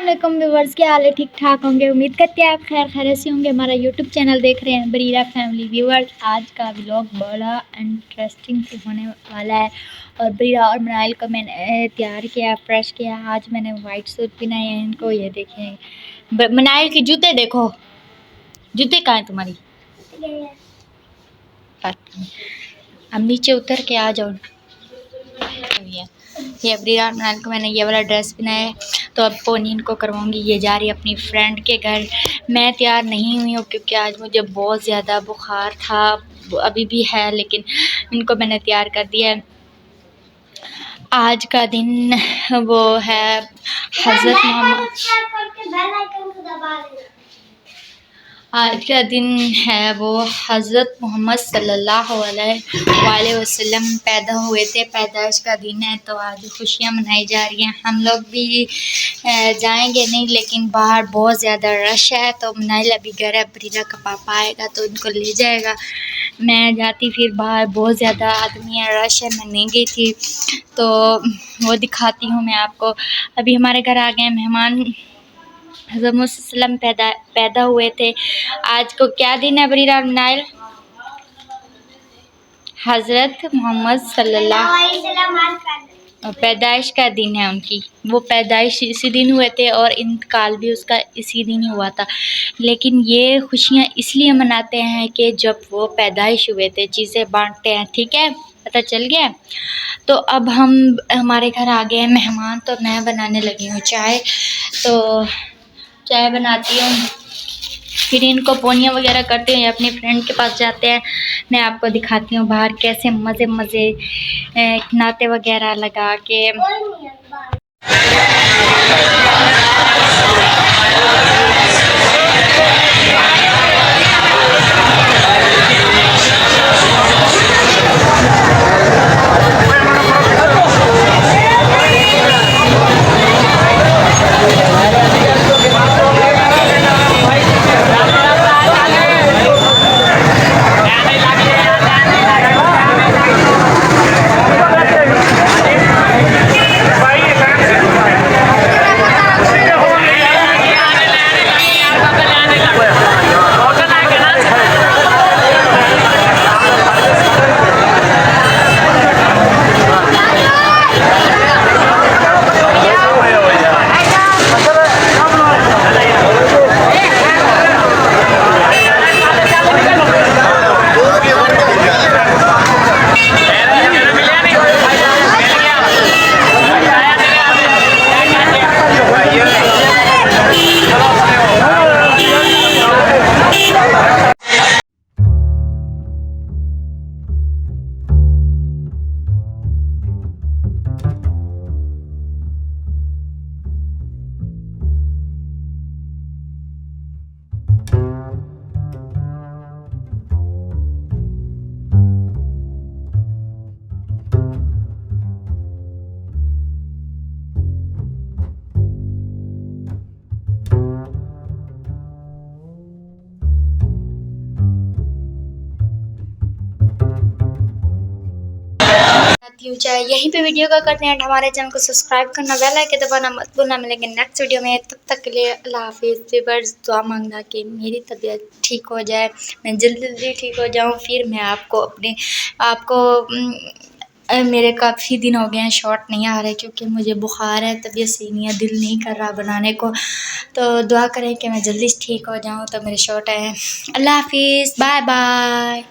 अस्सलाम व्यूवर्स, क्या हाल है? ठीक ठाक होंगे। उम्मीद करते हैं आप खैर खैरियत से होंगे। हमारा यूट्यूब चैनल देख रहे हैं बरीरा फैमिली व्यूवर्स। आज का व्लॉग बड़ा इंटरेस्टिंग होने वाला है और बरीरा और मनाइल को मैंने तैयार किया, फ्रेश किया। आज मैंने वाइट सूट पहनाए हैं इनको। ये देखें मनाइल के जूते, देखो जूते कहाँ हैं तुम्हारी? अब नीचे उतर के आ जाओ। ये बरीरा और मनाइल को मैंने ये वाला ड्रेस पहनाया है, तो अब पोनी इनको करवाऊंगी। ये जा रही है अपनी फ्रेंड के घर। मैं तैयार नहीं हुई हूँ क्योंकि आज मुझे बहुत ज़्यादा बुखार था, अभी भी है, लेकिन इनको मैंने तैयार कर दिया है। आज का दिन वो है हज़रत मोहम्मद, आज का दिन है वो हज़रत मोहम्मद सल्लल्लाहु अलैहि वसल्लम पैदा हुए थे, पैदाइश का दिन है। तो आज खुशियाँ मनाई जा रही हैं। हम लोग भी जाएंगे नहीं, लेकिन बाहर बहुत ज़्यादा रश है। तो मनाइल अभी घर है, बरीरा का पापा आएगा तो इनको ले जाएगा। मैं जाती फिर बाहर बहुत ज़्यादा आदमी है, रश है, मैं नहीं गई थी। तो वो दिखाती हूँ मैं आपको। अभी हमारे घर आ गए मेहमान। हज़रत मोहम्मद सल्लम पैदा हुए थे। आज को क्या दिन है बरीरा और मनाइल? हज़रत मोहम्मद सल्लल्लाहु पैदाइश का दिन है उनकी। वो पैदाइश इसी दिन हुए थे और इंतकाल भी उसका इसी दिन ही हुआ था। लेकिन ये खुशियाँ इसलिए मनाते हैं कि जब वो पैदाइश हुए थे, चीज़ें बांटते हैं। ठीक है, पता चल गया। तो अब हमारे घर आ गए हैं मेहमान, तो मैं बनाने लगी हूँ चाय। तो चाय बनाती हूँ, फिर इनको पोनियाँ वगैरह करते हैं, अपने फ्रेंड के पास जाते हैं। मैं आपको दिखाती हूँ बाहर कैसे मज़े नाते वगैरह लगा के। चाहे यहीं पे वीडियो का करते हैं। हमारे चैनल को सब्सक्राइब करना, बेल आइकन दबाना मत भूलना। मिलेंगे नेक्स्ट वीडियो में, तब तक के लिए अल्लाह हाफिज़। व्यूअर्स दुआ मांगना कि मेरी तबीयत ठीक हो जाए, मैं जल्दी ठीक हो जाऊं। फिर मैं मेरे काफ़ी दिन हो गए हैं शॉर्ट नहीं आ रहे क्योंकि मुझे बुखार है, तबीयत सही नहीं है, दिल नहीं कर रहा बनाने को। तो दुआ करें कि मैं जल्दी ठीक हो जाऊँ तो मेरे शॉर्ट आए। अल्लाह हाफिज़, बाय बाय।